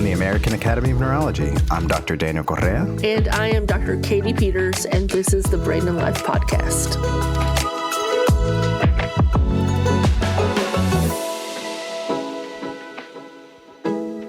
From the American Academy of Neurology, I'm Dr. Daniel Correa. And I am Dr. Katy Peters, and this is the Brain and Life Podcast.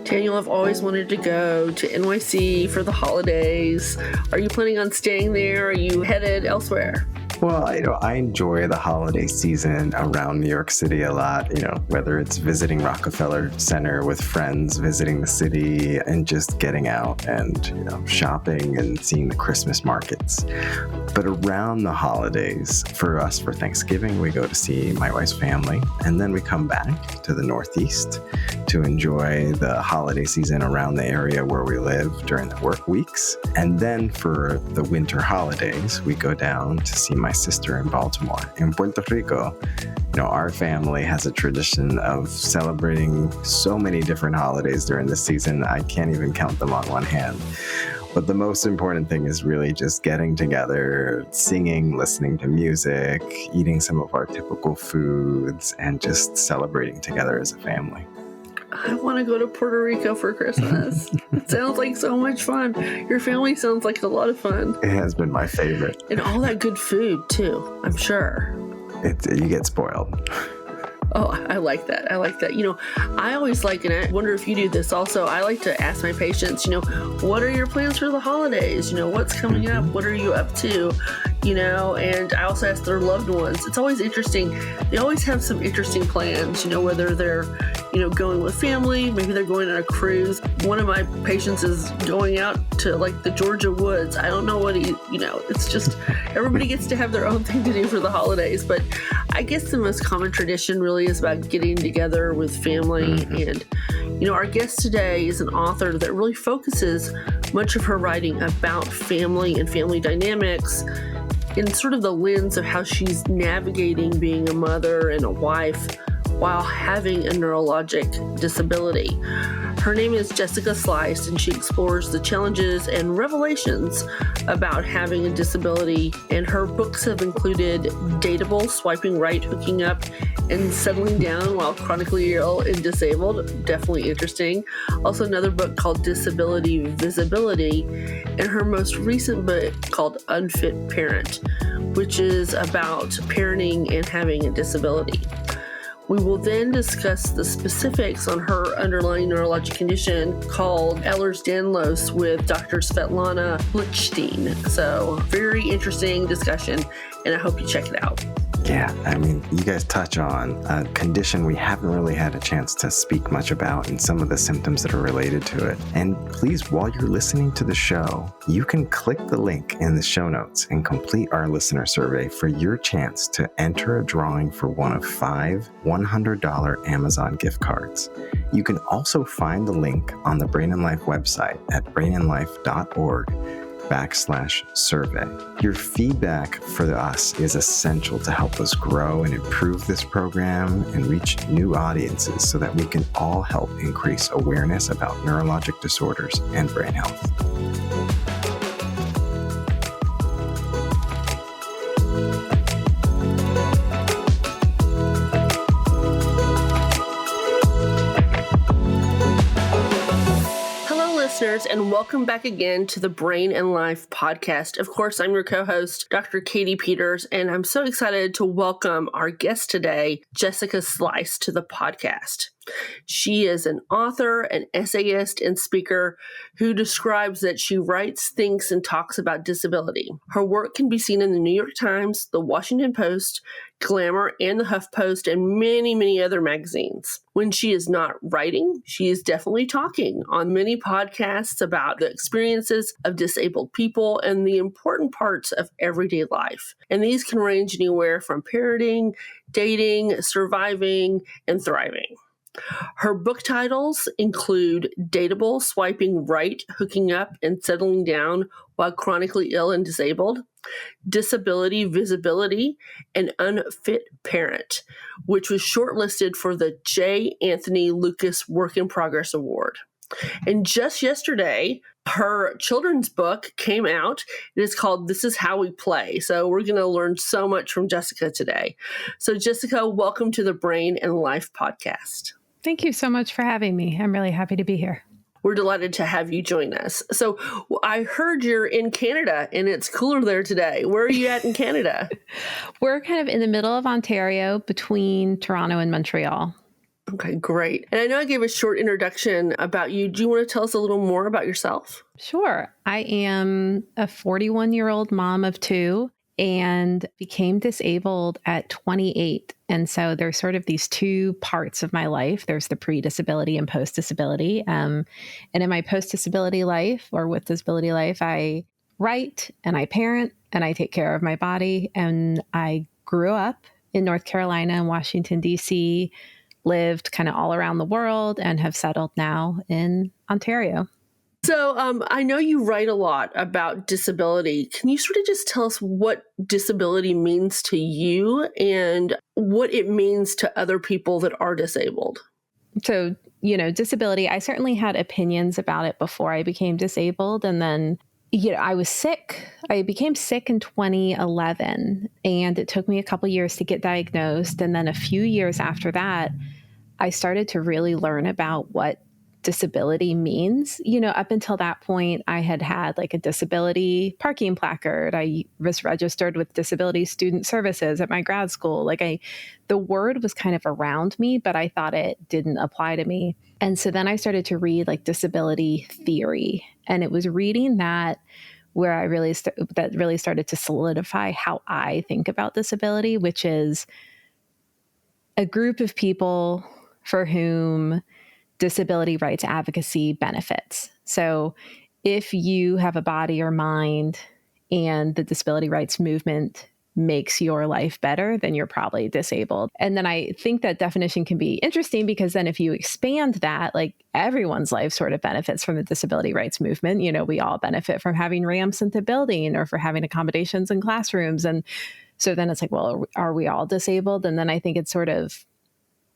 Daniel, I've always wanted to go to NYC for the holidays. Are you planning on staying there? Are you headed elsewhere? Well, I enjoy the holiday season around New York City a lot, whether it's visiting Rockefeller Center with friends, visiting the city, and just getting out and, shopping and seeing the Christmas markets. But around the holidays, for us, for Thanksgiving, we go to see my wife's family, and then we come back to the Northeast to enjoy the holiday season around the area where we live during the work weeks. And then for the winter holidays, we go down to see my sister in Baltimore. In Puerto Rico, our family has a tradition of celebrating so many different holidays during the season. I can't even count them on one hand. But the most important thing is really just getting together, singing, listening to music, eating some of our typical foods, and just celebrating together as a family. I want to go to Puerto Rico for Christmas. It sounds like so much fun. Your family sounds like a lot of fun. It has been my favorite. And all that good food, too, I'm sure. You get spoiled. Oh, I like that. I always like, and I wonder if you do this also, I like to ask my patients, what are your plans for the holidays? What's coming up? What are you up to? And I also ask their loved ones. It's always interesting. They always have some interesting plans, whether they're, going with family, maybe they're going on a cruise. One of my patients is going out to the Georgia woods. I don't know what it's just everybody gets to have their own thing to do for the holidays. But I guess the most common tradition really is about getting together with family. And, our guest today is an author that really focuses much of her writing about family and family dynamics in sort of the lens of how she's navigating being a mother and a wife while having a neurologic disability. Her name is Jessica Slice, and she explores the challenges and revelations about having a disability. And her books have included Dateable, Swiping Right, Hooking Up, and Settling Down While Chronically Ill and Disabled. Definitely interesting. Also another book called Disability Visibility, and her most recent book called Unfit Parent, which is about parenting and having a disability. We will then discuss the specifics on her underlying neurologic condition called Ehlers-Danlos with Dr. Svetlana Blitshteyn. So very interesting discussion, and I hope you check it out. Yeah, you guys touch on a condition we haven't really had a chance to speak much about and some of the symptoms that are related to it. And please, while you're listening to the show, you can click the link in the show notes and complete our listener survey for your chance to enter a drawing for one of 5 $100 Amazon gift cards. You can also find the link on the Brain and Life website at brainandlife.org/survey. Your feedback for us is essential to help us grow and improve this program and reach new audiences so that we can all help increase awareness about neurologic disorders and brain health. And welcome back again to the Brain and Life Podcast. Of course, I'm your co-host, Dr. Katy Peters, and I'm so excited to welcome our guest today, Jessica Slice, to the podcast. She is an author, an essayist, and speaker who describes that she writes, thinks, and talks about disability. Her work can be seen in the New York Times, the Washington Post, Glamour, and the HuffPost, and many, many other magazines. When she is not writing, she is definitely talking on many podcasts about the experiences of disabled people and the important parts of everyday life. And these can range anywhere from parenting, dating, surviving, and thriving. Her book titles include Dateable, Swiping Right, Hooking Up, and Settling Down While Chronically Ill and Disabled, Disability Visibility, and Unfit Parent, which was shortlisted for the J. Anthony Lucas Work in Progress Award. And just yesterday, her children's book came out. It is called This Is How We Play. So we're going to learn so much from Jessica today. So Jessica, welcome to the Brain and Life Podcast. Thank you so much for having me. I'm really happy to be here. We're delighted to have you join us. So I heard you're in Canada and it's cooler there today. Where are you at in Canada? We're kind of in the middle of Ontario between Toronto and Montreal. Okay, great. And I know I gave a short introduction about you. Do you want to tell us a little more about yourself? Sure. I am a 41-year-old mom of two and became disabled at 28. And so there's sort of these two parts of my life. There's the pre-disability and post-disability. And in my post-disability life or with disability life, I write and I parent and I take care of my body. And I grew up in North Carolina and Washington, D.C., lived kind of all around the world and have settled now in Ontario. So I know you write a lot about disability. Can you sort of just tell us what disability means to you and what it means to other people that are disabled? So, disability, I certainly had opinions about it before I became disabled. And then, I was sick. I became sick in 2011, and it took me a couple years to get diagnosed. And then a few years after that, I started to really learn about what disability means. Up until that point, I had like a disability parking placard. I was registered with Disability Student Services at my grad school. The word was kind of around me, but I thought it didn't apply to me. And so then I started to read disability theory. And it was reading that where I really started to solidify how I think about disability, which is a group of people for whom disability rights advocacy benefits. So if you have a body or mind and the disability rights movement makes your life better, then you're probably disabled. And then I think that definition can be interesting because then if you expand that, everyone's life sort of benefits from the disability rights movement. We all benefit from having ramps into building or for having accommodations in classrooms. And so then it's well, are we all disabled? And then I think it's sort of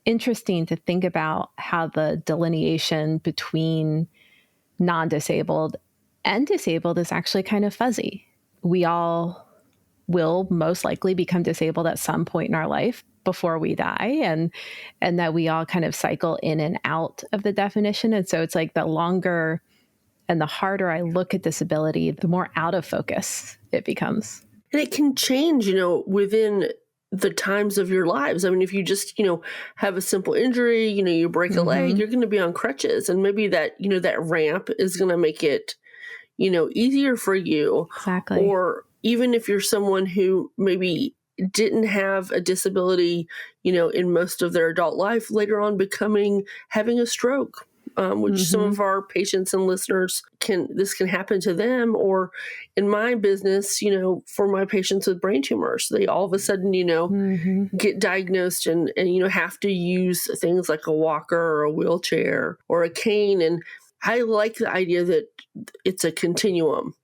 interesting to think about how the delineation between non-disabled and disabled is actually kind of fuzzy. We all will most likely become disabled at some point in our life before we die, and that we all kind of cycle in and out of the definition. And so it's the longer and the harder I look at disability, the more out of focus it becomes. And it can change, within the times of your lives. I mean, if you just, have a simple injury, you break a leg, you're going to be on crutches. And maybe that, that ramp is going to make it, easier for you. Exactly. Or even if you're someone who maybe didn't have a disability, in most of their adult life, later on having a stroke, which some of our patients and listeners can happen to them. Or in my business, for my patients with brain tumors, they all of a sudden, get diagnosed and have to use things like a walker or a wheelchair or a cane. And I like the idea that it's a continuum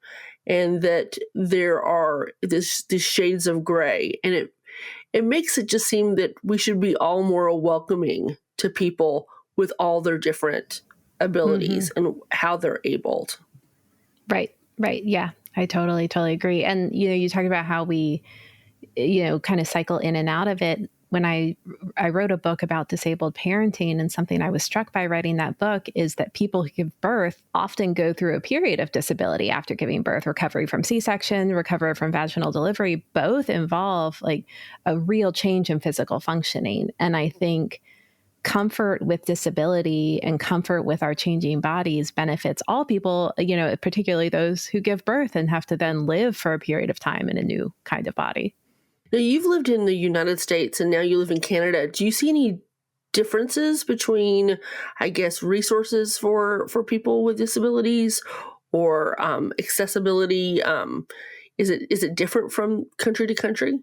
and that there are these shades of gray. And it makes it just seem that we should be all more welcoming to people with all their different abilities and how they're abled. Right. Yeah, I totally agree. And, you talk about how we, kind of cycle in and out of it. When I wrote a book about disabled parenting, and something I was struck by writing that book is that people who give birth often go through a period of disability after giving birth. Recovery from C-section, recovery from vaginal delivery, both involve a real change in physical functioning. And I think comfort with disability and comfort with our changing bodies benefits all people, particularly those who give birth and have to then live for a period of time in a new kind of body. Now, you've lived in the United States and now you live in Canada. Do you see any differences between, I guess, resources for people with disabilities or accessibility? Is it different from country to country?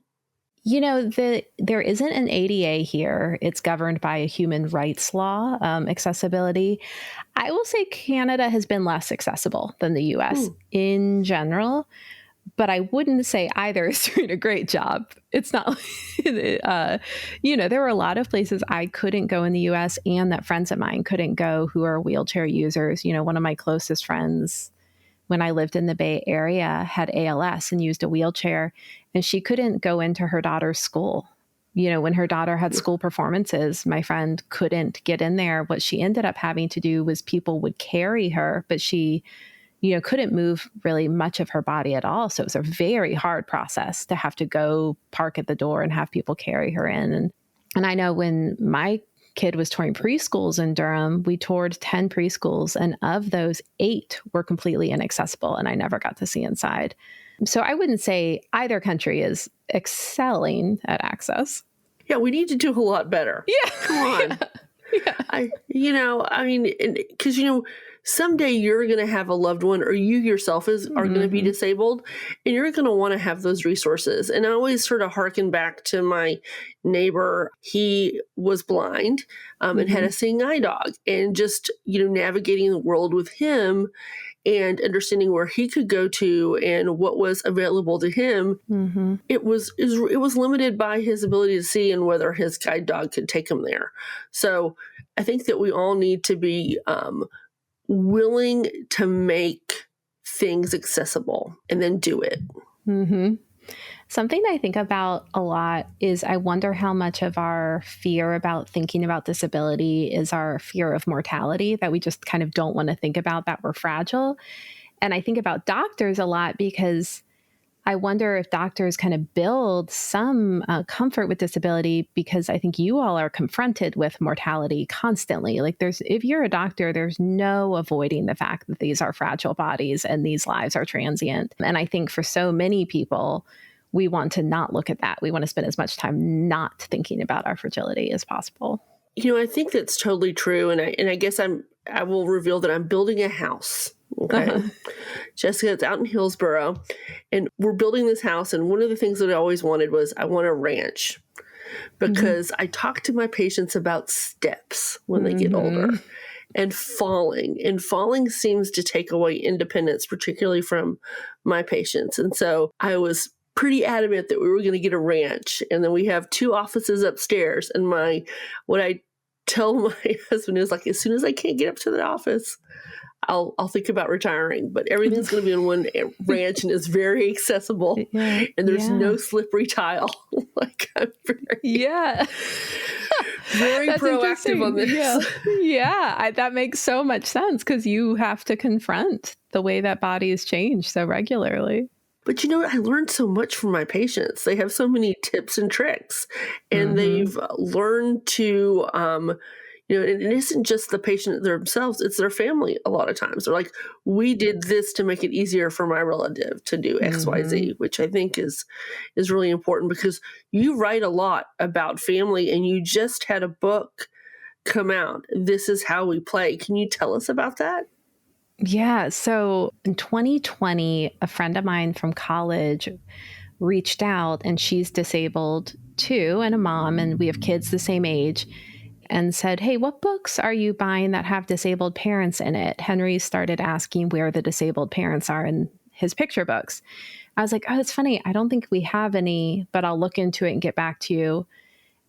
There isn't an ADA here. It's governed by a human rights law, accessibility. I will say Canada has been less accessible than the US in general, but I wouldn't say either is doing a great job. It's not, there were a lot of places I couldn't go in the US and that friends of mine couldn't go who are wheelchair users. One of my closest friends when I lived in the Bay Area had ALS and used a wheelchair, and she couldn't go into her daughter's school when her daughter had school performances, my friend couldn't get in there. What she ended up having to do was people would carry her, but she, couldn't move really much of her body at all. So it was a very hard process to have to go park at the door and have people carry her in. And I know when my kid was touring preschools in Durham, we toured 10 preschools, and of those 8 were completely inaccessible, and I never got to see inside. So I wouldn't say either country is excelling at access. Yeah, we need to do a lot better. Yeah. Come on. Because, someday you're going to have a loved one, or you yourself are going to be disabled, and you're going to want to have those resources. And I always sort of hearken back to my neighbor. He was blind and had a seeing eye dog, and just, navigating the world with him and understanding where he could go to and what was available to him, it was limited by his ability to see and whether his guide dog could take him there. So I think that we all need to be willing to make things accessible and then do it. Something I think about a lot is I wonder how much of our fear about thinking about disability is our fear of mortality, that we just kind of don't want to think about that we're fragile. And I think about doctors a lot because I wonder if doctors kind of build some comfort with disability, because I think you all are confronted with mortality constantly. Like if you're a doctor, there's no avoiding the fact that these are fragile bodies and these lives are transient. And I think for so many people, we want to not look at that. We want to spend as much time not thinking about our fragility as possible. I think that's totally true. And I guess I will reveal that I'm building a house. Okay. Jessica, it's out in Hillsboro, and we're building this house. And one of the things that I always wanted was I want a ranch, because I talk to my patients about steps when they get older and falling. And falling seems to take away independence, particularly from my patients. And so I was pretty adamant that we were going to get a ranch. And then we have 2 offices upstairs. And what I tell my husband is, like, as soon as I can't get up to the office, I'll think about retiring, but everything's going to be in one ranch, and it's very accessible, and there's no slippery tile. Like, I'm very proactive on this. That makes so much sense, because you have to confront the way that bodies change so regularly. But I learned so much from my patients. They have so many tips and tricks, and they've learned to, and it isn't just the patient themselves, it's their family a lot of times. They're like, we did this to make it easier for my relative to do X, Y, Z, which I think is really important, because you write a lot about family, and you just had a book come out, This Is How We Play. Can you tell us about that? Yeah. So in 2020, a friend of mine from college reached out, and she's disabled too, and a mom, and we have kids the same age, and said, hey, what books are you buying that have disabled parents in it? Henry started asking where the disabled parents are in his picture books. I was like, oh, it's funny. I don't think we have any, but I'll look into it and get back to you.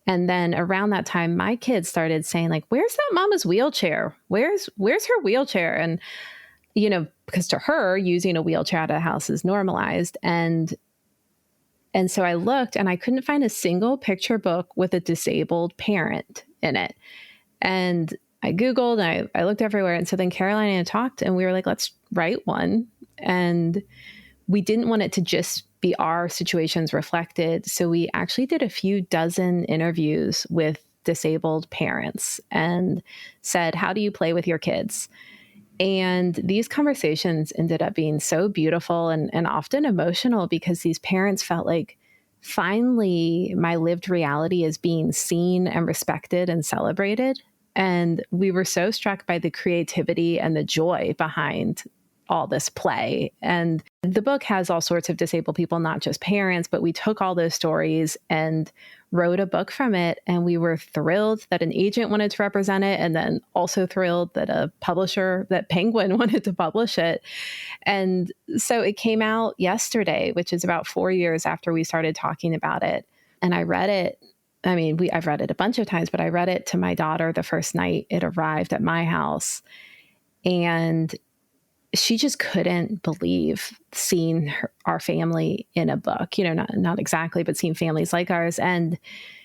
And then around that time, my kids started saying, like, where's that mama's wheelchair? Where's her wheelchair? And, because to her, using a wheelchair out of the house is normalized. And so I looked, and I couldn't find a single picture book with a disabled parent in it. And I Googled, and I looked everywhere. And so then Caroline and I talked, and we were like, let's write one. And we didn't want it to just be our situations reflected. So we actually did a few dozen interviews with disabled parents and said, how do you play with your kids? And these conversations ended up being so beautiful and often emotional, because these parents felt like, finally, my lived reality is being seen and respected and celebrated. And we were so struck by the creativity and the joy behind all this play. And the book has all sorts of disabled people, not just parents, but we took all those stories and wrote a book from it. And we were thrilled that an agent wanted to represent it, and then also thrilled that a publisher, that Penguin, wanted to publish it. And so it came out yesterday, which is about 4 years after we started talking about it. And I read it. I mean, I've read it a bunch of times, but I read it to my daughter the first night it arrived at my house. And she just couldn't believe seeing our family in a book, not exactly, but seeing families like ours. And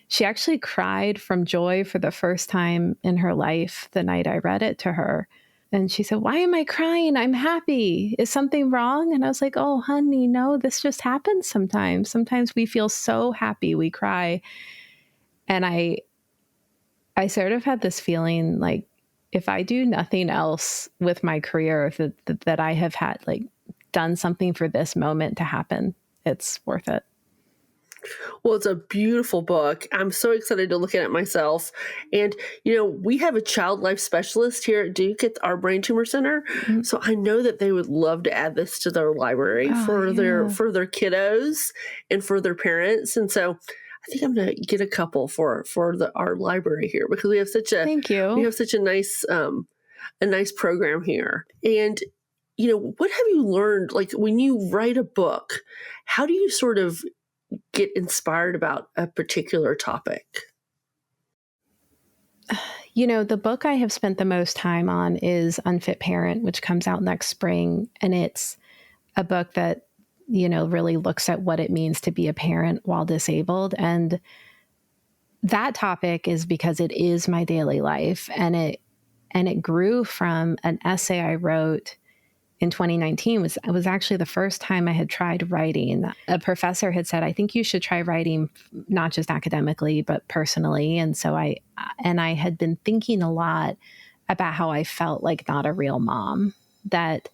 she actually cried from joy for the first time in her life the night I read it to her. And she said, "Why am I crying? I'm happy. Is something wrong?" And I was like, "Oh, honey, no, this just happens sometimes. Sometimes we feel so happy we cry." And I sort of had this feeling like if I do nothing else with my career, that I have had like done something for this moment to happen, it's worth it. Well, it's a beautiful book. I'm so excited to look at it myself. And, we have a child life specialist here at Duke at our Brain Tumor Center. Mm-hmm. So I know that they would love to add this to their library for their kiddos and for their parents. And so I think I'm going to get a couple for our library here because we have such a Thank you. We have such a nice program here. And what have you learned? Like when you write a book, how do you sort of get inspired about a particular topic? The book I have spent the most time on is Unfit Parent, which comes out next spring. And it's a book that, really looks at what it means to be a parent while disabled. And that topic is because it is my daily life. And it grew from an essay I wrote in 2019. It was actually the first time I had tried writing. A professor had said, "I think you should try writing, not just academically, but personally." And so I had been thinking a lot about how I felt like not a real mom, that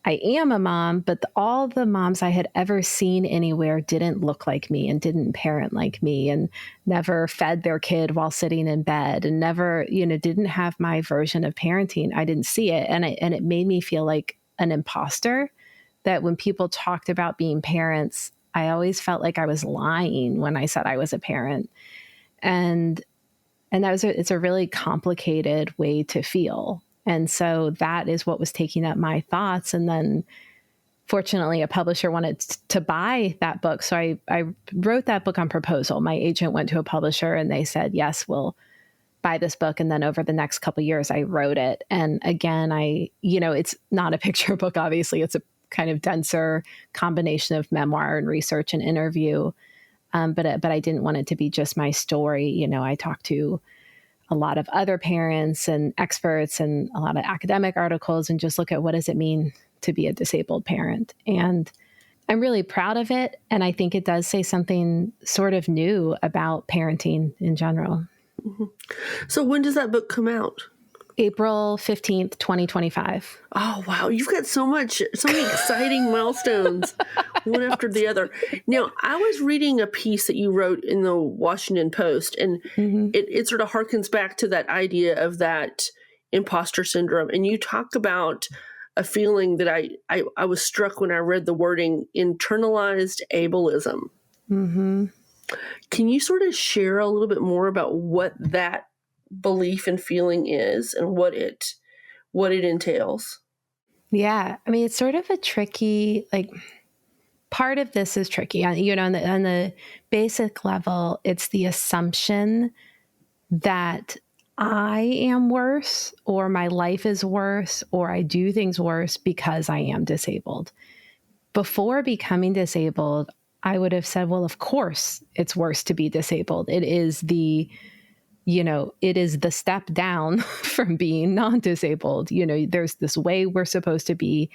I am a mom, but all the moms I had ever seen anywhere didn't look like me and didn't parent like me and never fed their kid while sitting in bed and never, didn't have my version of parenting. I didn't see it. And it made me feel like an imposter, that when people talked about being parents, I always felt like I was lying when I said I was a parent. And it's a really complicated way to feel. And so that is what was taking up my thoughts. And then fortunately, a publisher wanted to buy that book. So I wrote that book on proposal. My agent went to a publisher and they said, "Yes, we'll buy this book." And then over the next couple of years, I wrote it. And again, it's not a picture book, obviously. It's a kind of denser combination of memoir and research and interview. But I didn't want it to be just my story. I talked to a lot of other parents and experts and a lot of academic articles and just look at what does it mean to be a disabled parent. And I'm really proud of it. And I think it does say something sort of new about parenting in general. Mm-hmm. So when does that book come out? April 15th, 2025. Oh, wow. You've got so many exciting milestones, one after the other. Now, I was reading a piece that you wrote in the Washington Post, and it sort of harkens back to that idea of that imposter syndrome. And you talk about a feeling that I was struck when I read the wording internalized ableism. Mm-hmm. Can you sort of share a little bit more about what that belief and feeling is and what it entails? Yeah. I mean, it's sort of a tricky, part of this is tricky. On the basic level, it's the assumption that I am worse or my life is worse or I do things worse because I am disabled. Before becoming disabled, I would have said, well, of course it's worse to be disabled. It is the step down from being non-disabled. There's this way we're supposed to be.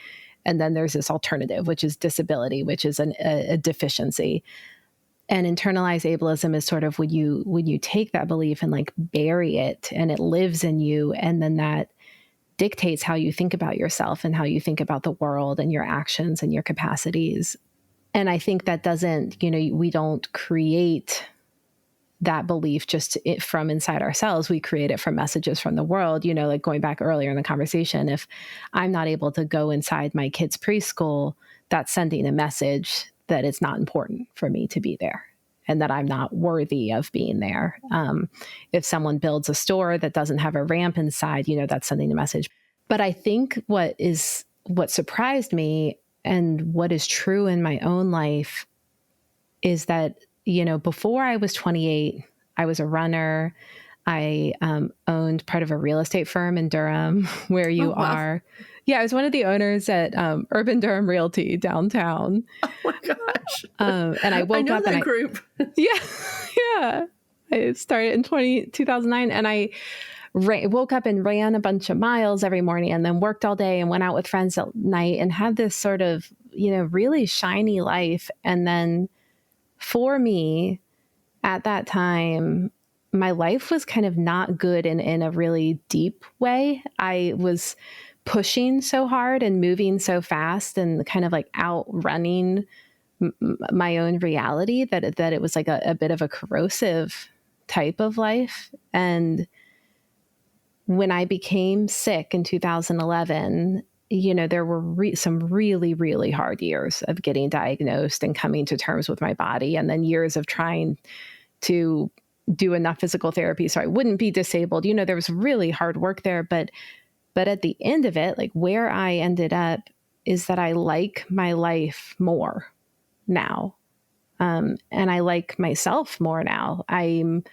And then there's this alternative, which is disability, which is a deficiency. And internalized ableism is sort of when you take that belief and bury it and it lives in you. And then that dictates how you think about yourself and how you think about the world and your actions and your capacities. And I think that we don't create that belief just from inside ourselves. We create it from messages from the world, going back earlier in the conversation. If I'm not able to go inside my kid's preschool, that's sending a message that it's not important for me to be there and that I'm not worthy of being there. If someone builds a store that doesn't have a ramp inside, that's sending a message. But I think what surprised me and what is true in my own life is that before I was 28, I was a runner. I owned part of a real estate firm in Durham where you are. Yeah, I was one of the owners at Urban Durham Realty downtown. Oh my gosh. And I woke I know up that and group. Yeah. I started in 2009, and I woke up and ran a bunch of miles every morning, and then worked all day and went out with friends at night and had this sort of, really shiny life. And then for me at that time, my life was kind of not good in a really deep way. I was pushing so hard and moving so fast and kind of like outrunning my own reality that it was like a bit of a corrosive type of life. And when I became sick in 2011, there were some really, really hard years of getting diagnosed and coming to terms with my body, and then years of trying to do enough physical therapy so I wouldn't be disabled. There was really hard work there, but at the end of it, like where I ended up is that I like my life more now. And I like myself more now. I'm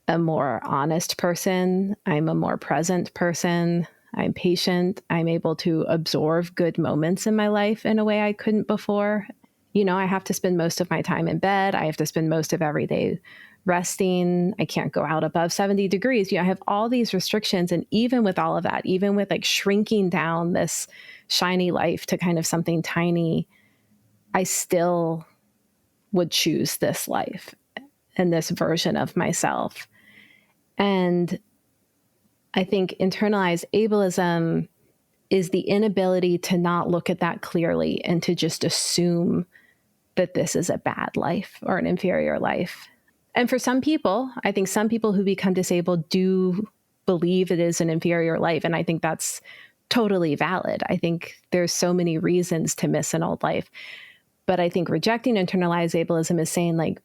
a more honest person. I'm a more present person. I'm patient. I'm able to absorb good moments in my life in a way I couldn't before. I have to spend most of my time in bed. I have to spend most of every day resting. I can't go out above 70 degrees. I have all these restrictions. And even with all of that, even with like shrinking down this shiny life to kind of something tiny, I still would choose this life and this version of myself. And I think internalized ableism is the inability to not look at that clearly and to just assume that this is a bad life or an inferior life. And for some people, I think some people who become disabled do believe it is an inferior life. And I think that's totally valid. I think there's so many reasons to miss an old life. But I think rejecting internalized ableism is saying, like,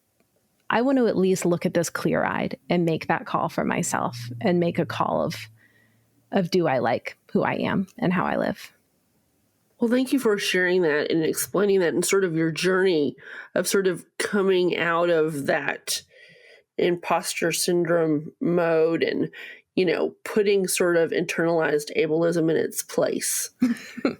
I want to at least look at this clear-eyed and make that call for myself and make a call of do I like who I am and how I live. Well, thank you for sharing that and explaining that and sort of your journey of sort of coming out of that imposter syndrome mode and, putting sort of internalized ableism in its place,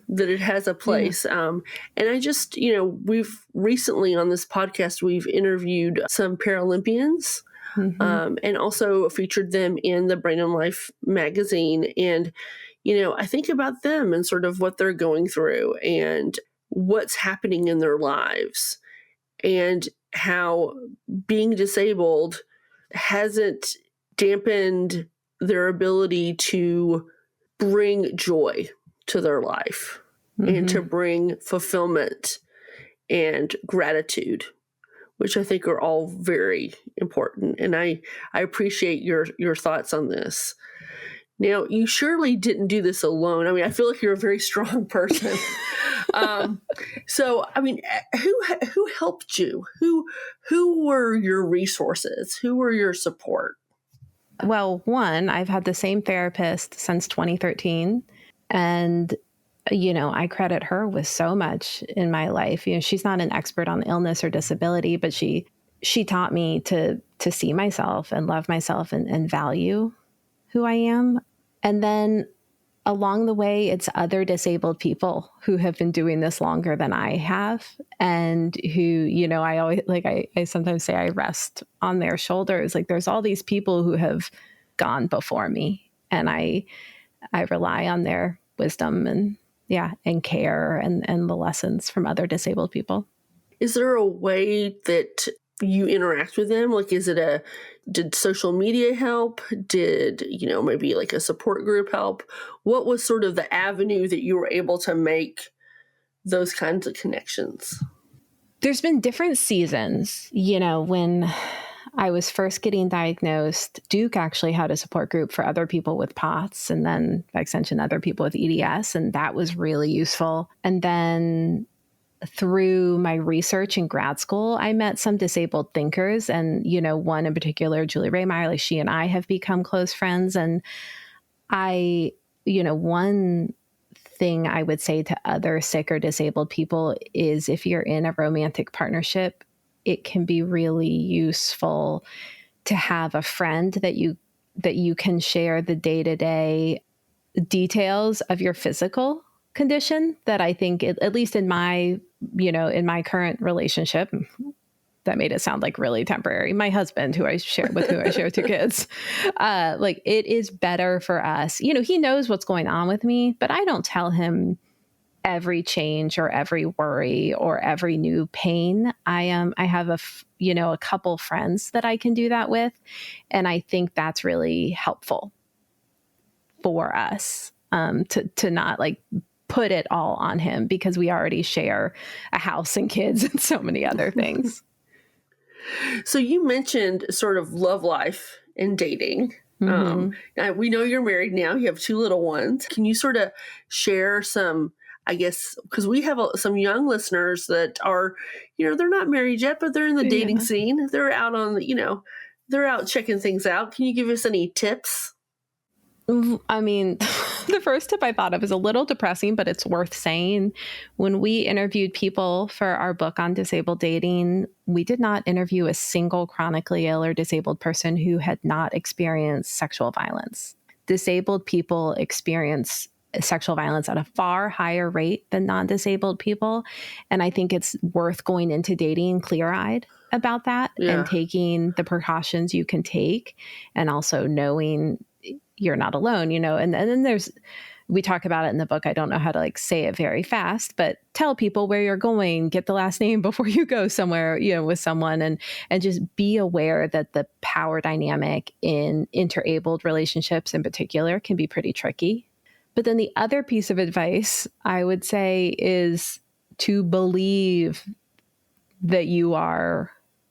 that it has a place. Yeah. And I just, we've recently on this podcast, we've interviewed some Paralympians and also featured them in the Brain and Life magazine. And, I think about them and sort of what they're going through and what's happening in their lives and how being disabled hasn't dampened their ability to bring joy to their life and to bring fulfillment and gratitude, which I think are all very important. And I appreciate your thoughts on this. Now, you surely didn't do this alone. I mean, I feel like you're a very strong person. So, I mean, who helped you? Who were your resources? Who were your support? Well, one, I've had the same therapist since 2013. And, I credit her with so much in my life. She's not an expert on illness or disability, but she taught me to see myself and love myself and value who I am. And then along the way, it's other disabled people who have been doing this longer than I have and who, I always, like, I sometimes say I rest on their shoulders. Like there's all these people who have gone before me and I rely on their wisdom and care and the lessons from other disabled people. Is there a way that you interact with them? Like, did social media help? Did, maybe like a support group help? What was sort of the avenue that you were able to make those kinds of connections? There's been different seasons. When I was first getting diagnosed, Duke actually had a support group for other people with POTS and then by extension, other people with EDS. And that was really useful. And then through my research in grad school, I met some disabled thinkers and, one in particular, Julie Raymeyer, like she and I have become close friends. And one thing I would say to other sick or disabled people is if you're in a romantic partnership, it can be really useful to have a friend that you can share the day-to-day details of your physical condition that I think, at least in my current relationship that made it sound like really temporary. My husband, who I share 2 kids, like it is better for us. He knows what's going on with me, but I don't tell him every change or every worry or every new pain. I have a couple friends that I can do that with. And I think that's really helpful for us, to not like put it all on him, because we already share a house and kids and so many other things. So you mentioned sort of love life and dating. Now we know you're married now. You have 2 little ones. Can you sort of share some, I guess, because we have some young listeners that are, they're not married yet, but they're in the dating scene. They're out on, they're out checking things out. Can you give us any tips? I mean, the first tip I thought of is a little depressing, but it's worth saying. When we interviewed people for our book on disabled dating, we did not interview a single chronically ill or disabled person who had not experienced sexual violence. Disabled people experience sexual violence at a far higher rate than non-disabled people. And I think it's worth going into dating clear-eyed about that and taking the precautions you can take, and also knowing you're not alone, and then we talk about it in the book. I don't know how to like say it very fast, but tell people where you're going, get the last name before you go somewhere, with someone, and just be aware that the power dynamic in interabled relationships in particular can be pretty tricky. But then the other piece of advice I would say is to believe that you are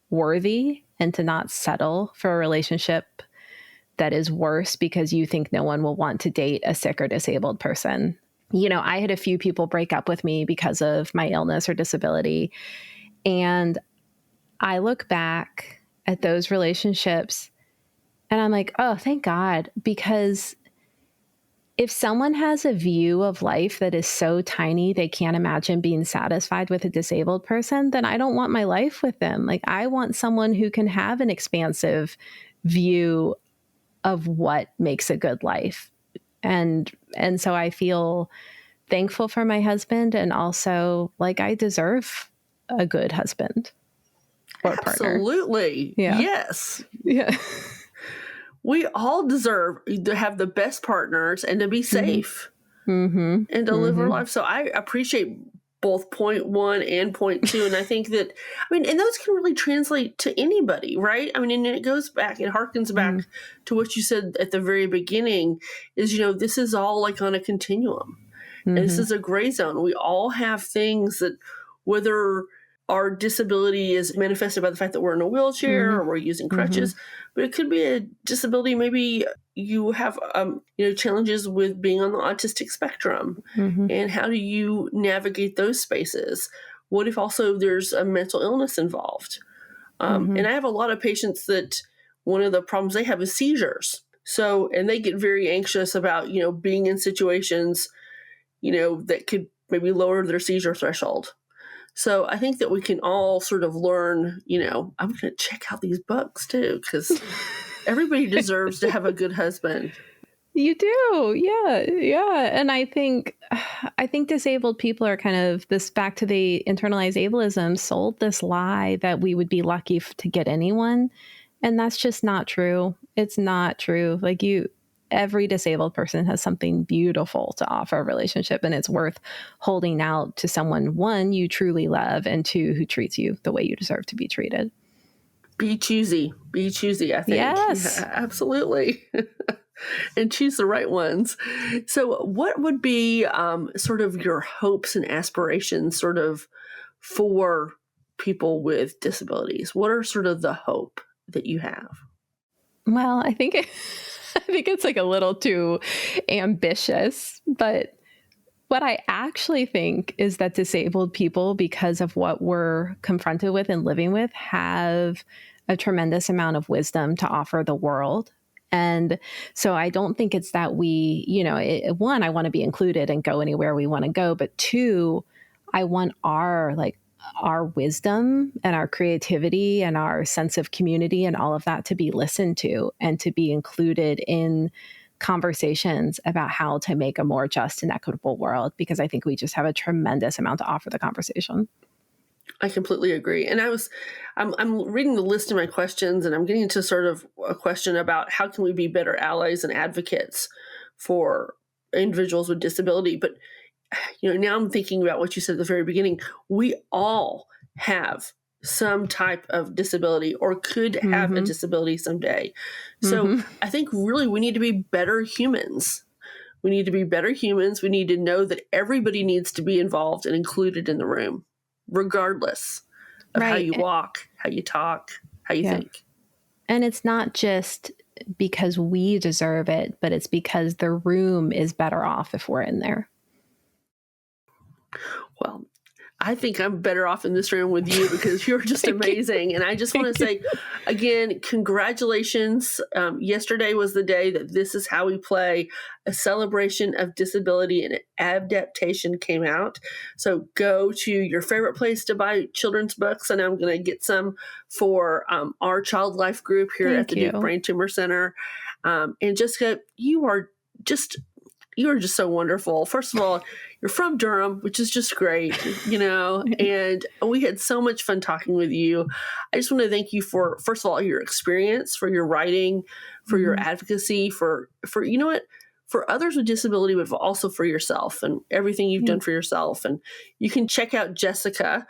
worthy and to not settle for a relationship that is worse because you think no one will want to date a sick or disabled person. I had a few people break up with me because of my illness or disability. And I look back at those relationships and I'm like, oh, thank God. Because if someone has a view of life that is so tiny they can't imagine being satisfied with a disabled person, then I don't want my life with them. Like, I want someone who can have an expansive view of what makes a good life. And so I feel thankful for my husband, and also like I deserve a good husband or partner. Absolutely. Yeah. Yes. Yeah. We all deserve to have the best partners and to be safe and to live our life. So I appreciate both point 1 and point 2. And I think that, and those can really translate to anybody, right? And it goes back, it harkens back to what you said at the very beginning is, this is all like on a continuum. And this is a gray zone. We all have things that, whether our disability is manifested by the fact that we're in a wheelchair or we're using crutches, but it could be a disability. Maybe you have, challenges with being on the autistic spectrum, and how do you navigate those spaces? What if also there's a mental illness involved? And I have a lot of patients that one of the problems they have is seizures. So, and they get very anxious about, being in situations, that could maybe lower their seizure threshold. So I think that we can all sort of learn, I'm going to check out these books too, because everybody deserves to have a good husband. You do. Yeah. Yeah. And I think disabled people are kind of this, back to the internalized ableism, sold this lie that we would be lucky to get anyone. And that's just not true. It's not true. Like every disabled person has something beautiful to offer a relationship, and it's worth holding out to someone, 1, you truly love, and 2, who treats you the way you deserve to be treated. Be choosy, I think. Yes. Yeah, absolutely. And choose the right ones. So what would be sort of your hopes and aspirations sort of for people with disabilities? What are sort of the hope that you have? Well, I think it's like a little too ambitious, but what I actually think is that disabled people, because of what we're confronted with and living with, have a tremendous amount of wisdom to offer the world. And so I don't think it's that we, 1, I want to be included and go anywhere we want to go, but 2, I want our wisdom and our creativity and our sense of community and all of that to be listened to and to be included in conversations about how to make a more just and equitable world, because I think we just have a tremendous amount to offer the conversation. I completely agree. And I'm reading the list of my questions, and I'm getting into sort of a question about how can we be better allies and advocates for individuals with disability. But, now I'm thinking about what you said at the very beginning. We all have some type of disability or could have a disability someday. So I think really we need to be better humans. We need to be better humans. We need to know that everybody needs to be involved and included in the room, regardless of how you walk, how you talk, how you think. And it's not just because we deserve it, but it's because the room is better off if we're in there. Well, I think I'm better off in this room with you because you're just amazing. And I just want to say, again, congratulations. Yesterday was the day that This Is How We Play, a celebration of disability and adaptation came out. So go to your favorite place to buy children's books. And I'm going to get some for our Child Life group here at the Duke Brain Tumor Center. And Jessica, you are just so wonderful. First of all, you're from Durham, which is just great, and we had so much fun talking with you. I just want to thank you for, first of all, your experience, for your writing, for your advocacy, for others with disability, but also for yourself and everything you've done for yourself. And you can check out Jessica.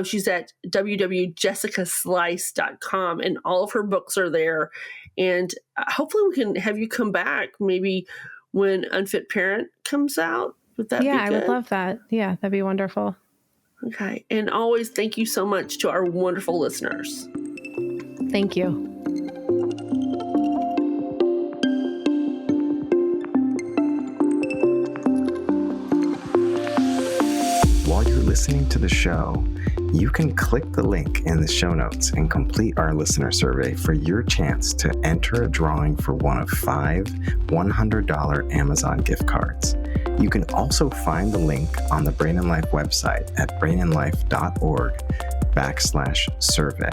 She's at www.jessicaslice.com, and all of her books are there. And hopefully we can have you come back maybe when Unfit Parent comes out. Would that be good? I would love that. Yeah, that'd be wonderful. Okay. And always thank you so much to our wonderful listeners. Thank you. While you're listening to the show, you can click the link in the show notes and complete our listener survey for your chance to enter a drawing for one of 5 $100 Amazon gift cards. You can also find the link on the Brain and Life website at brainandlife.org/survey.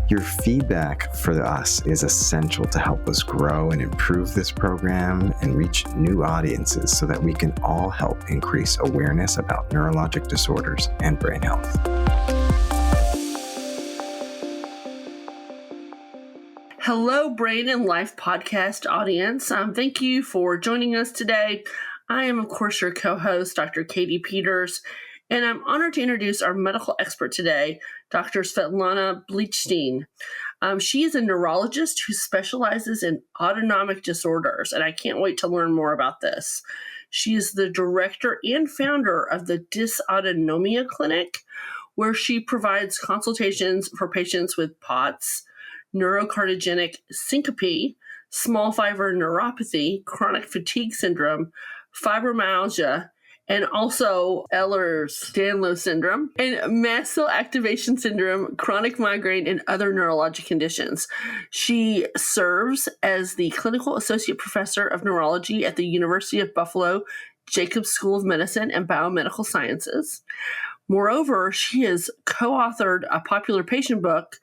Your feedback for us is essential to help us grow and improve this program and reach new audiences so that we can all help increase awareness about neurologic disorders and brain health. Hello, Brain and Life podcast audience. Thank you for joining us today. I am, of course, your co-host, Dr. Katy Peters, and I'm honored to introduce our medical expert today, Dr. Svetlana Blitshteyn. She is a neurologist who specializes in autonomic disorders, and I can't wait to learn more about this. She is the director and founder of the Dysautonomia Clinic, where she provides consultations for patients with POTS, neurocardiogenic syncope, small fiber neuropathy, chronic fatigue syndrome, fibromyalgia, and also Ehlers-Danlos syndrome, and mast cell activation syndrome, chronic migraine, and other neurologic conditions. She serves as the clinical associate professor of neurology at the University of Buffalo Jacobs School of Medicine and Biomedical Sciences. Moreover, she has co-authored a popular patient book,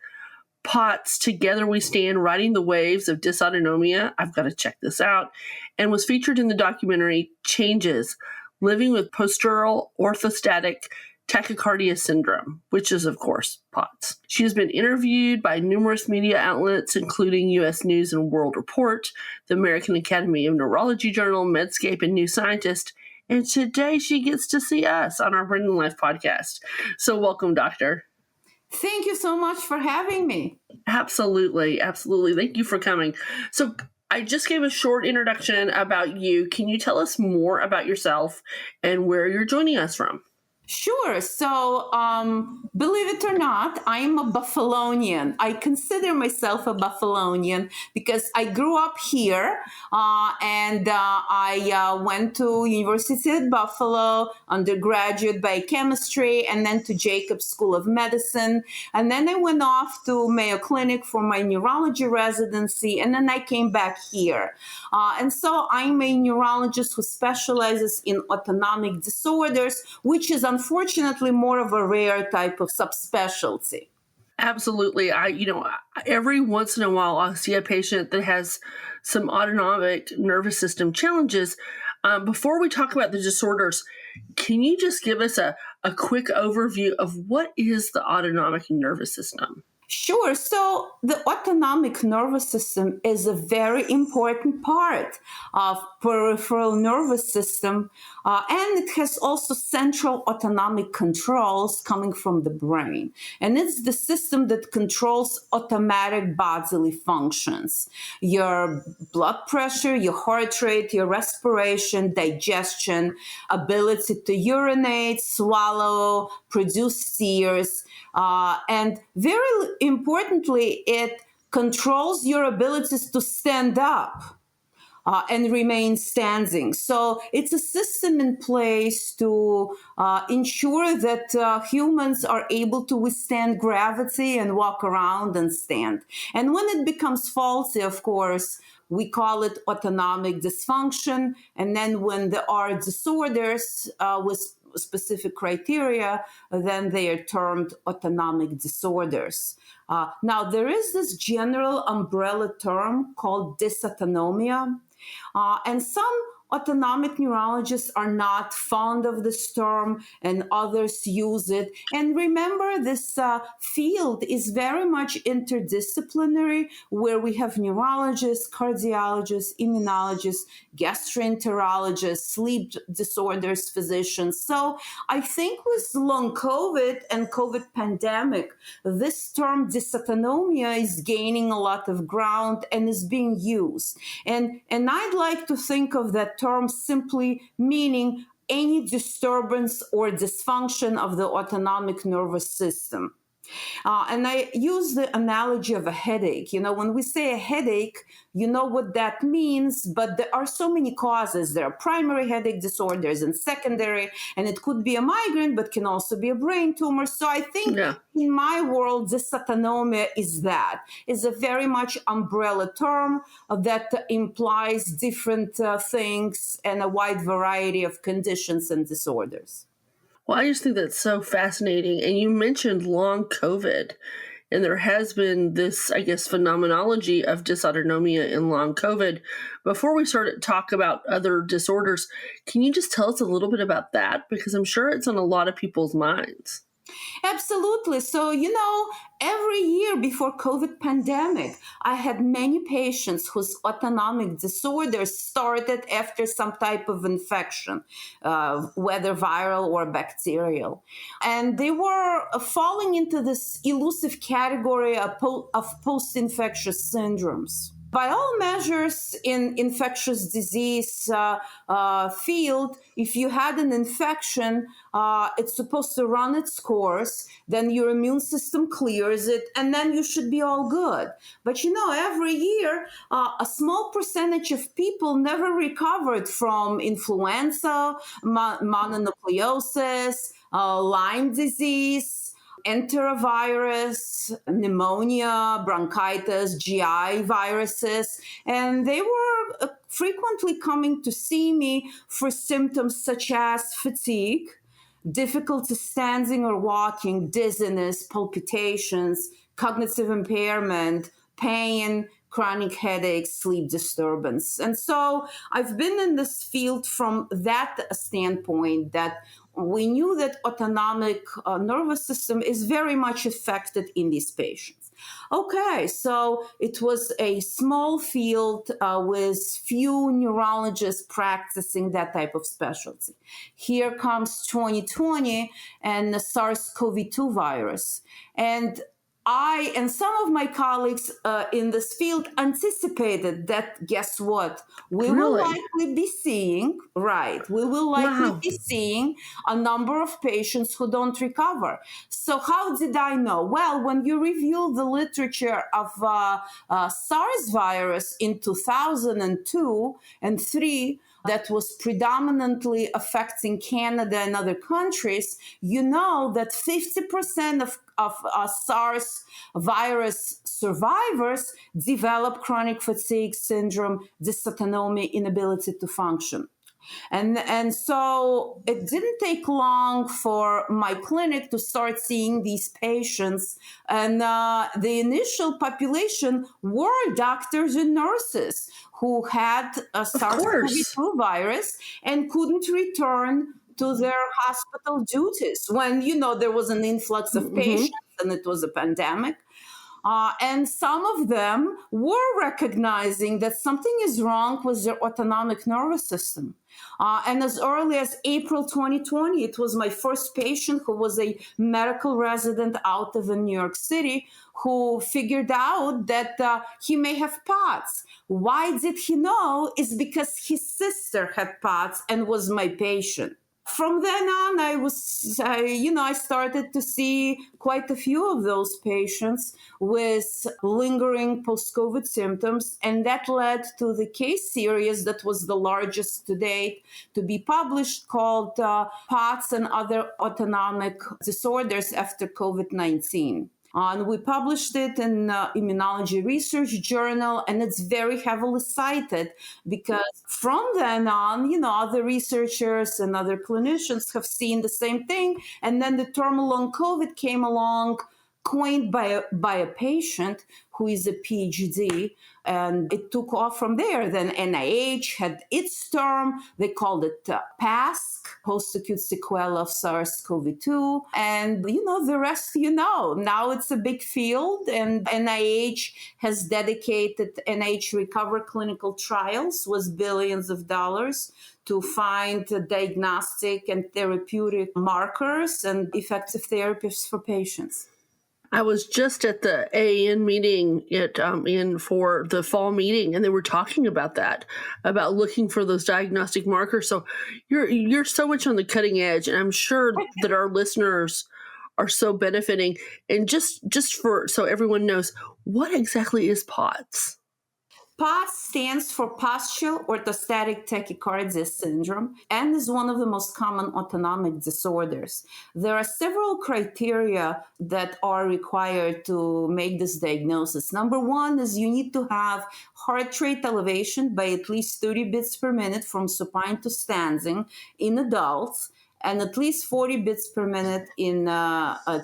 POTS, Together We Stand, Riding the Waves of Dysautonomia. I've got to check this out. And was featured in the documentary Changes, Living with Postural Orthostatic Tachycardia Syndrome, which is, of course, POTS. She has been interviewed by numerous media outlets, including U.S. News and World Report, the American Academy of Neurology Journal, Medscape, and New Scientist. And today she gets to see us on our Brain and Life podcast. So welcome, Doctor. Thank you so much for having me. Absolutely. Absolutely. Thank you for coming. So I just gave a short introduction about you. Can you tell us more about yourself and where you're joining us from? Sure. So, believe it or not, I'm a Buffalonian. I consider myself a Buffalonian because I grew up here and I went to University at Buffalo, undergraduate biochemistry, and then to Jacobs School of Medicine. And then I went off to Mayo Clinic for my neurology residency, and then I came back here. And so I'm a neurologist who specializes in autonomic disorders, which is unfortunately more of a rare type of subspecialty. Absolutely. Every once in a while, I'll see a patient that has some autonomic nervous system challenges. Before we talk about the disorders, Can you just give us a quick overview of what is the autonomic nervous system? Sure. So the autonomic nervous system is a very important part of peripheral nervous system, and it has also central autonomic controls coming from the brain. And it's the system that controls automatic bodily functions: your blood pressure, your heart rate, your respiration, digestion, ability to urinate, swallow, produce tears. And very importantly, it controls your abilities to stand up and remain standing. So it's a system in place to ensure that humans are able to withstand gravity and walk around and stand. And when it becomes faulty, of course, we call it autonomic dysfunction. And then when there are disorders with specific criteria, then they are termed autonomic disorders. Now, there is this general umbrella term called dysautonomia, and some autonomic neurologists are not fond of this term, and others use it. And remember, this field is very much interdisciplinary, where we have neurologists, cardiologists, immunologists, gastroenterologists, sleep disorders physicians. So I think with long COVID and COVID pandemic, this term dysautonomia is gaining a lot of ground and is being used. And I'd like to think of that term simply meaning any disturbance or dysfunction of the autonomic nervous system. And I use the analogy of a headache. You know, when we say a headache, you know what that means, but there are so many causes. There are primary headache disorders and secondary, and it could be a migraine, but can also be a brain tumor. So I think in my world, dysautonomia is a very much umbrella term that implies different things and a wide variety of conditions and disorders. Well, I just think that's so fascinating. And you mentioned long COVID, and there has been this, I guess, phenomenology of dysautonomia in long COVID. Before we start to talk about other disorders, can you just tell us a little bit about that? Because I'm sure it's on a lot of people's minds. Absolutely. So, you know, every year before COVID pandemic, I had many patients whose autonomic disorders started after some type of infection, whether viral or bacterial. And they were falling into this elusive category of post-infectious syndromes. By all measures in infectious disease field, if you had an infection, it's supposed to run its course, then your immune system clears it, and then you should be all good. But you know, every year, a small percentage of people never recovered from influenza, mononucleosis, Lyme disease, enterovirus, pneumonia, bronchitis, GI viruses, and they were frequently coming to see me for symptoms such as fatigue, difficulty standing or walking, dizziness, palpitations, cognitive impairment, pain, chronic headaches, sleep disturbance. And so I've been in this field from that standpoint, that we knew that autonomic nervous system is very much affected in these patients. Okay, so it was a small field with few neurologists practicing that type of specialty. Here comes 2020 and the SARS-CoV-2 virus. And I and some of my colleagues in this field anticipated that, guess what? We will likely be seeing a number of patients who don't recover. So how did I know? Well, when you review the literature of SARS virus in 2002 and 3, that was predominantly affecting Canada and other countries, you know that 50% of SARS virus survivors develop chronic fatigue syndrome, dysautonomia, inability to function. And so it didn't take long for my clinic to start seeing these patients. And the initial population were doctors and nurses who had a SARS-CoV-2 virus and couldn't return to their hospital duties when, there was an influx of patients and it was a pandemic. And some of them were recognizing that something is wrong with their autonomic nervous system. And as early as April 2020, it was my first patient who was a medical resident out of New York City who figured out that he may have POTS. Why did he know? It's because his sister had POTS and was my patient. From then on, I started to see quite a few of those patients with lingering post-COVID symptoms, and that led to the case series that was the largest to date to be published called POTS and Other Autonomic Disorders After COVID-19. And we published it in Immunology Research Journal, and it's very heavily cited because from then on, other researchers and other clinicians have seen the same thing. And then the term long COVID came along, coined by a patient who is a PhD, and it took off from there. Then NIH had its term. They called it PASC, post-acute sequelae of SARS-CoV-2. And, the rest, Now it's a big field, and NIH has dedicated NIH Recover clinical trials with billions of dollars to find diagnostic and therapeutic markers and effective therapies for patients. I was just at the AAN meeting for the fall meeting, and they were talking about that, about looking for those diagnostic markers. So you're so much on the cutting edge, and I'm sure that our listeners are so benefiting. And just so everyone knows, what exactly is POTS? POTS stands for postural orthostatic tachycardia syndrome and is one of the most common autonomic disorders. There are several criteria that are required to make this diagnosis. Number one is you need to have heart rate elevation by at least 30 beats per minute from supine to standing in adults, and at least 40 beats per minute in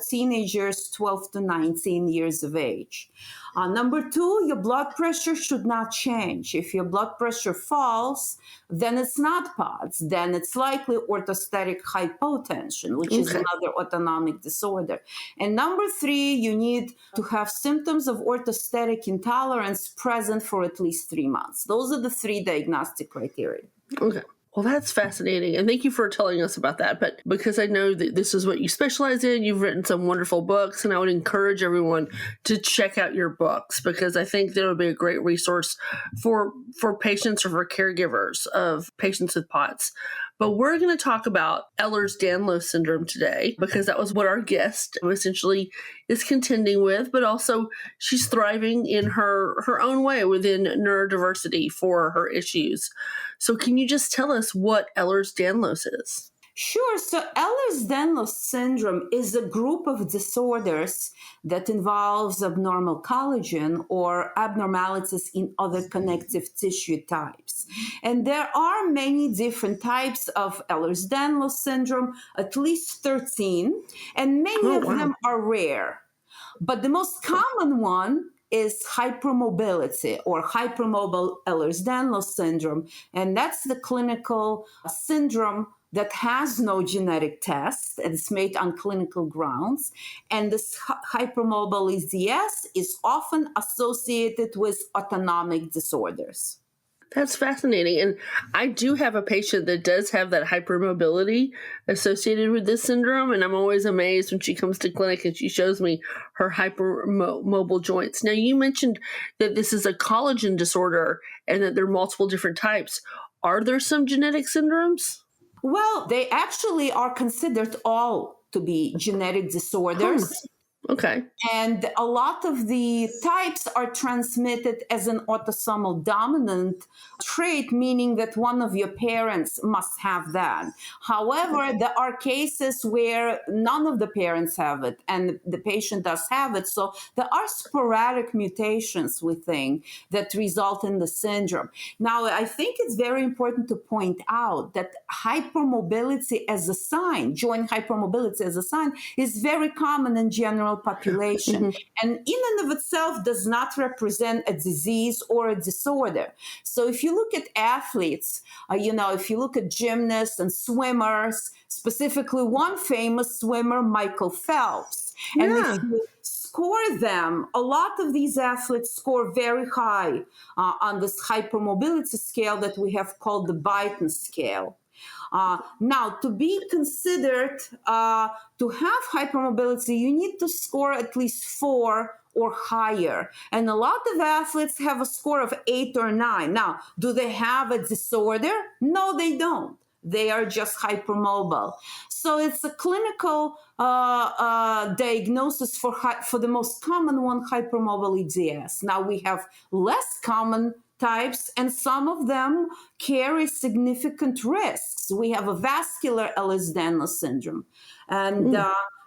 teenagers 12 to 19 years of age. Number two, your blood pressure should not change. If your blood pressure falls, then it's not POTS. Then it's likely orthostatic hypotension, which is another autonomic disorder. And number three, you need to have symptoms of orthostatic intolerance present for at least 3 months. Those are the three diagnostic criteria. Okay. Well, that's fascinating. And thank you for telling us about that. But because I know that this is what you specialize in, you've written some wonderful books, and I would encourage everyone to check out your books because I think that would be a great resource for patients or for caregivers of patients with POTS. But we're going to talk about Ehlers-Danlos syndrome today because that was what our guest essentially is contending with, but also she's thriving in her own way within neurodiversity for her issues. So can you just tell us what Ehlers-Danlos is? Sure. So Ehlers-Danlos syndrome is a group of disorders that involves abnormal collagen or abnormalities in other connective tissue types. And there are many different types of Ehlers-Danlos syndrome, at least 13, and many of them are rare. But the most common one is hypermobility or hypermobile Ehlers-Danlos syndrome. And that's the clinical syndrome that has no genetic test and it's made on clinical grounds. And this hypermobile EDS is often associated with autonomic disorders. That's fascinating. And I do have a patient that does have that hypermobility associated with this syndrome. And I'm always amazed when she comes to clinic and she shows me her hypermobile joints. Now, you mentioned that this is a collagen disorder and that there are multiple different types. Are there some genetic syndromes? Well, they actually are considered all to be genetic disorders. Okay. And a lot of the types are transmitted as an autosomal dominant trait, meaning that one of your parents must have that. However, there are cases where none of the parents have it and the patient does have it. So there are sporadic mutations, we think, that result in the syndrome. Now, I think it's very important to point out that hypermobility as a sign, joint hypermobility as a sign, is very common in general general population, and in and of itself does not represent a disease or a disorder. So if you look at athletes, if you look at gymnasts and swimmers, specifically one famous swimmer, Michael Phelps, and if you score them, a lot of these athletes score very high on this hypermobility scale that we have called the Beighton scale. Now, to be considered to have hypermobility, you need to score at least 4 or higher. And a lot of athletes have a score of 8 or 9. Now, do they have a disorder? No, they don't. They are just hypermobile. So it's a clinical diagnosis for the most common one, hypermobile EDS. Now we have less common types, and some of them carry significant risks. We have a vascular Ehlers-Danlos syndrome, and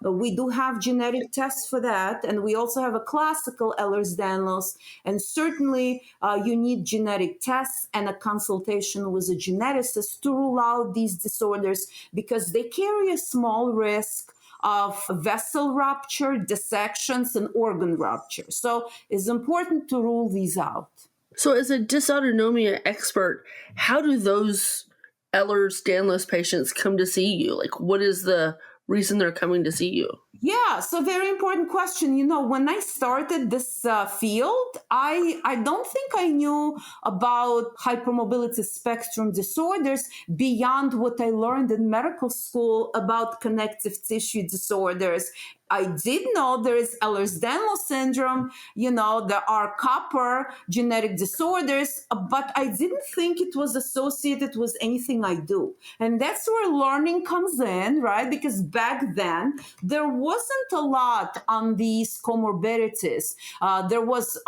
we do have genetic tests for that, and we also have a classical Ehlers-Danlos, and certainly you need genetic tests and a consultation with a geneticist to rule out these disorders because they carry a small risk of vessel rupture, dissections, and organ rupture. So it's important to rule these out. So as a dysautonomia expert, how do those Ehlers-Danlos patients come to see you? Like, what is the reason they're coming to see you? Yeah, so very important question. When I started this field, I don't think I knew about hypermobility spectrum disorders beyond what I learned in medical school about connective tissue disorders. I did know there is Ehlers-Danlos syndrome, there are copper genetic disorders, but I didn't think it was associated with anything I do. And that's where learning comes in, right? Because back then, there wasn't a lot on these comorbidities. There was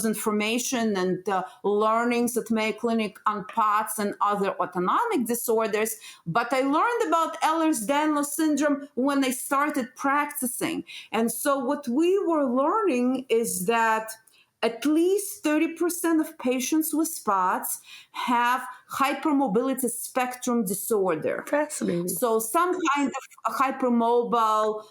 information and learnings at Mayo Clinic on POTS and other autonomic disorders, but I learned about Ehlers-Danlos syndrome when I started practicing. And so what we were learning is that at least 30% of patients with SPOTS have hypermobility spectrum disorder. Fascinating. So some kind of hypermobile,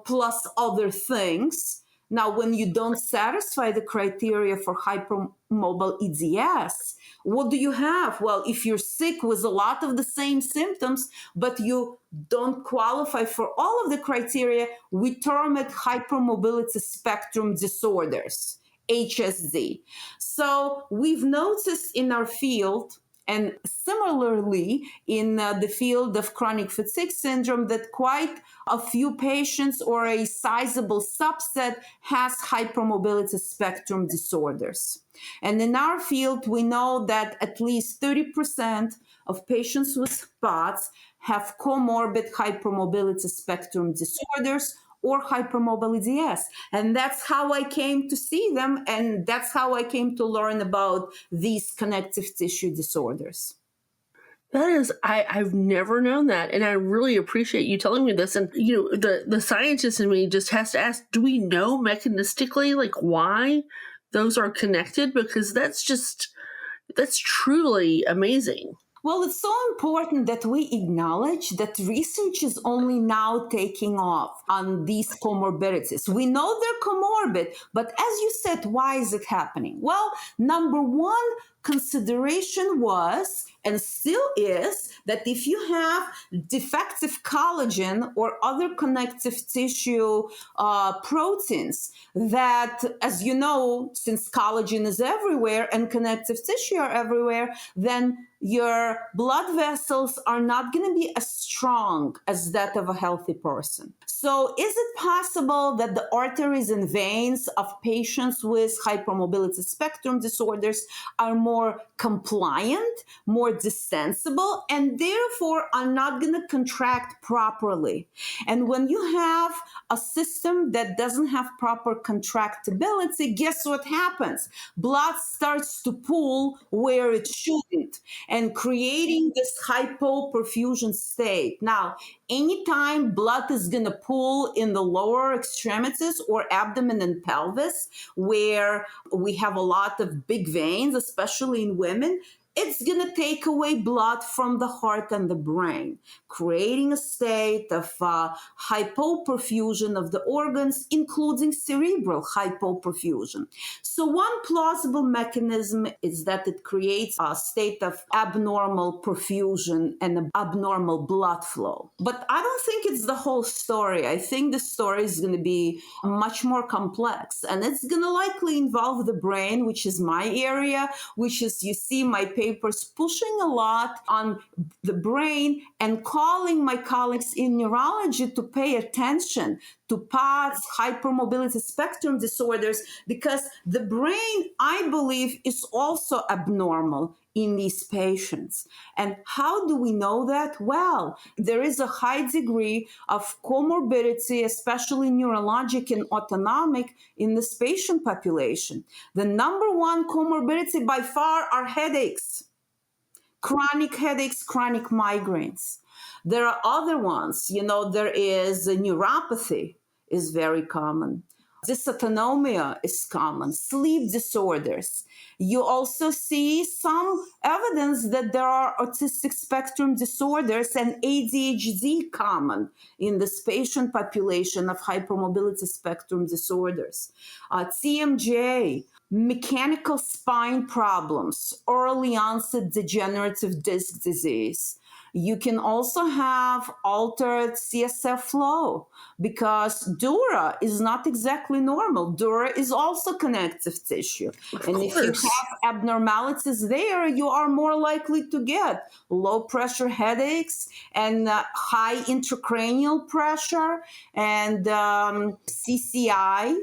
plus other things. Now, when you don't satisfy the criteria for hypermobile EDS, what do you have? Well, if you're sick with a lot of the same symptoms, but you don't qualify for all of the criteria, we term it hypermobility spectrum disorders, HSD. So we've noticed in our field, and similarly in the field of chronic fatigue syndrome, that quite a few patients or a sizable subset has hypermobility spectrum disorders. And in our field, we know that at least 30% of patients with SPOTS have comorbid hypermobility spectrum disorders or hypermobile EDS. And that's how I came to see them, and that's how I came to learn about these connective tissue disorders. That is, I've never known that, and I really appreciate you telling me this. And the scientist in me just has to ask: do we know mechanistically, like, why those are connected? Because that's truly amazing. Well, it's so important that we acknowledge that research is only now taking off on these comorbidities. We know they're comorbid, but as you said, why is it happening? Well, number one consideration was, and still is, that if you have defective collagen or other connective tissue proteins, that, as you know, since collagen is everywhere and connective tissue are everywhere, then your blood vessels are not going to be as strong as that of a healthy person. So is it possible that the arteries and veins of patients with hypermobility spectrum disorders are more compliant, more distensible, and therefore are not going to contract properly? And when you have a system that doesn't have proper contractibility, guess what happens? Blood starts to pool where it shouldn't, and creating this hypoperfusion state. Now, anytime blood is going to pool in the lower extremities or abdomen and pelvis, where we have a lot of big veins, especially in women, it's going to take away blood from the heart and the brain, creating a state of hypoperfusion of the organs, including cerebral hypoperfusion. So one plausible mechanism is that it creates a state of abnormal perfusion and abnormal blood flow. But I don't think it's the whole story. I think the story is going to be much more complex, and it's going to likely involve the brain, which is my area, which is, you see my papers pushing a lot on the brain and calling my colleagues in neurology to pay attention to POTS, hypermobility spectrum disorders, because the brain, I believe, is also abnormal in these patients. And how do we know that? Well, there is a high degree of comorbidity, especially neurologic and autonomic, in this patient population. The number one comorbidity by far are headaches, chronic migraines. There are other ones, there is neuropathy is very common. Dysautonomia is common, sleep disorders. You also see some evidence that there are autistic spectrum disorders and ADHD common in this patient population of hypermobility spectrum disorders. TMJ, mechanical spine problems, early onset degenerative disc disease. You can also have altered CSF flow because dura is not exactly normal. Dura is also connective tissue. And if you have abnormalities there, you are more likely to get low pressure headaches and high intracranial pressure and CCI,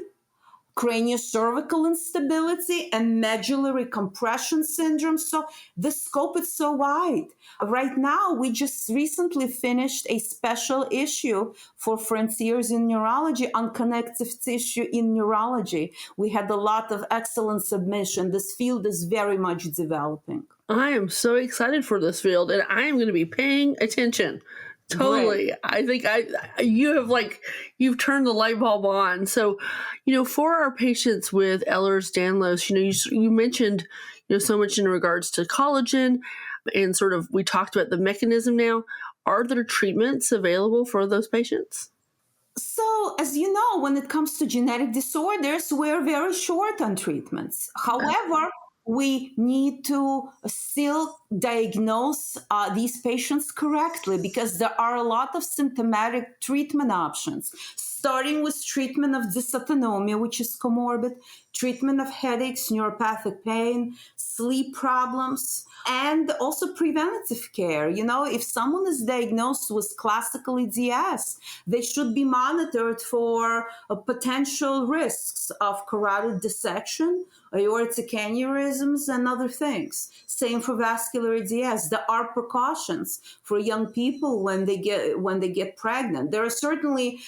craniocervical instability, and medullary compression syndrome. So the scope is so wide. Right now, we just recently finished a special issue for Frontiers in Neurology on connective tissue in neurology. We had a lot of excellent submission. This field is very much developing. I am so excited for this field, and I am going to be paying attention. Totally. Right. I think you've turned the light bulb on. So, for our patients with Ehlers-Danlos, you mentioned, so much in regards to collagen, and sort of, we talked about the mechanism now. Are there treatments available for those patients? So, as you know, when it comes to genetic disorders, we're very short on treatments. However, we need to still diagnose these patients correctly because there are a lot of symptomatic treatment options, starting with treatment of dysautonomia, which is comorbid, treatment of headaches, neuropathic pain, sleep problems, and also preventative care. If someone is diagnosed with classical EDS, they should be monitored for potential risks of carotid dissection, aortic aneurysms, and other things. Same for vascular EDS. There are precautions for young people when they get pregnant. There are certainly,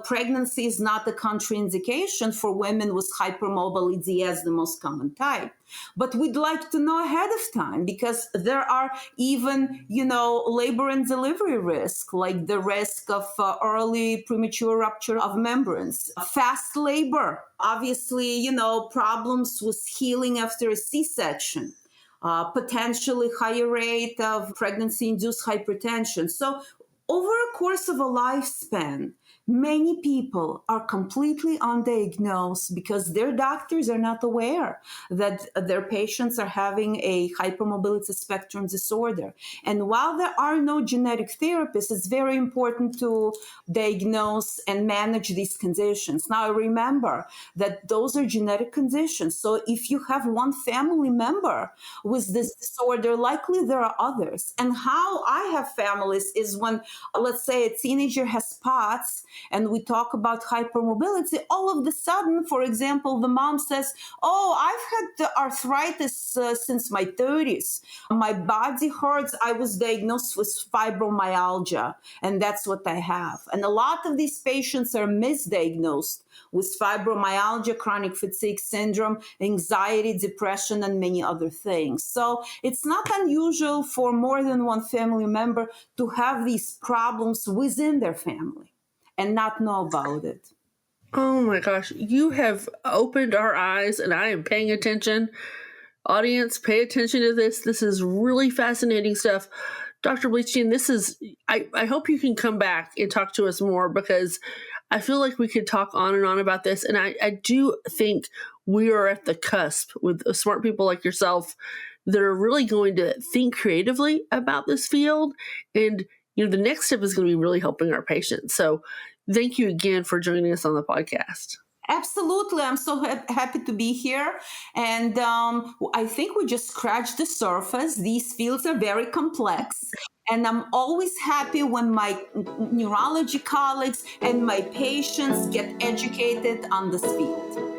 pregnancy is not a contraindication for women with hypermobile EDS, the most common type. But we'd like to know ahead of time because there are even, labor and delivery risk, like the risk of early premature rupture of membranes, fast labor, obviously, problems with healing after a C-section, potentially higher rate of pregnancy-induced hypertension. So over a course of a lifespan, many people are completely undiagnosed because their doctors are not aware that their patients are having a hypermobility spectrum disorder. And while there are no genetic therapists, it's very important to diagnose and manage these conditions. Now, remember that those are genetic conditions. So if you have one family member with this disorder, likely there are others. And how I have families is when, let's say, a teenager has POTS, and we talk about hypermobility, all of a sudden, for example, the mom says, I've had the arthritis since my 30s. My body hurts. I was diagnosed with fibromyalgia, and that's what I have. And a lot of these patients are misdiagnosed with fibromyalgia, chronic fatigue syndrome, anxiety, depression, and many other things. So it's not unusual for more than one family member to have these problems within their family and not know about it. Oh my gosh, you have opened our eyes, and I am paying attention. Audience, pay attention to this. This is really fascinating stuff. Dr. Blitshteyn, I hope you can come back and talk to us more, because I feel like we could talk on and on about this. And I do think we are at the cusp with smart people like yourself that are really going to think creatively about this field. And, the next step is going to be really helping our patients. So thank you again for joining us on the podcast. Absolutely. I'm so happy to be here. And I think we just scratched the surface. These fields are very complex. And I'm always happy when my neurology colleagues and my patients get educated on this field.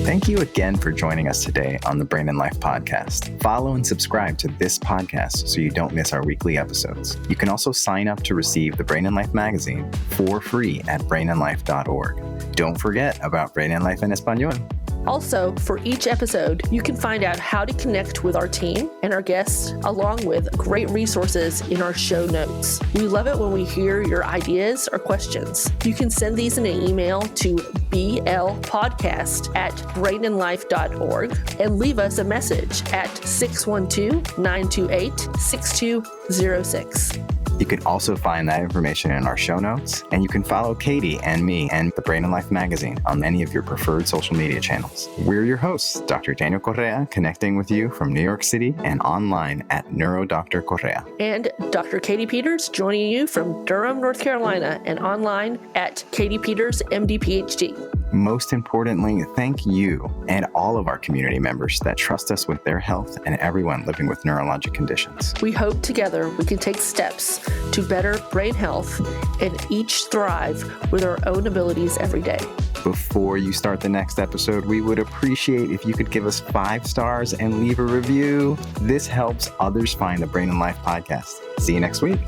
Thank you again for joining us today on the Brain and Life podcast. Follow and subscribe to this podcast so you don't miss our weekly episodes. You can also sign up to receive the Brain and Life magazine for free at brainandlife.org. Don't forget about Brain and Life en Español. Also, for each episode, you can find out how to connect with our team and our guests, along with great resources in our show notes. We love it when we hear your ideas or questions. You can send these in an email to blpodcast@brainandlife.org and leave us a message at 612-928-6206. You can also find that information in our show notes, and you can follow Katy and me and the Brain and Life magazine on any of your preferred social media channels. We're your hosts, Dr. Daniel Correa, connecting with you from New York City and online at NeuroDr Correa. And Dr. Katy Peters joining you from Durham, North Carolina, and online at Katy Peters, MD, PhD. Most importantly, thank you and all of our community members that trust us with their health and everyone living with neurologic conditions. We hope together we can take steps to better brain health and each thrive with our own abilities every day. Before you start the next episode, we would appreciate if you could give us 5 stars and leave a review. This helps others find the Brain and Life podcast. See you next week.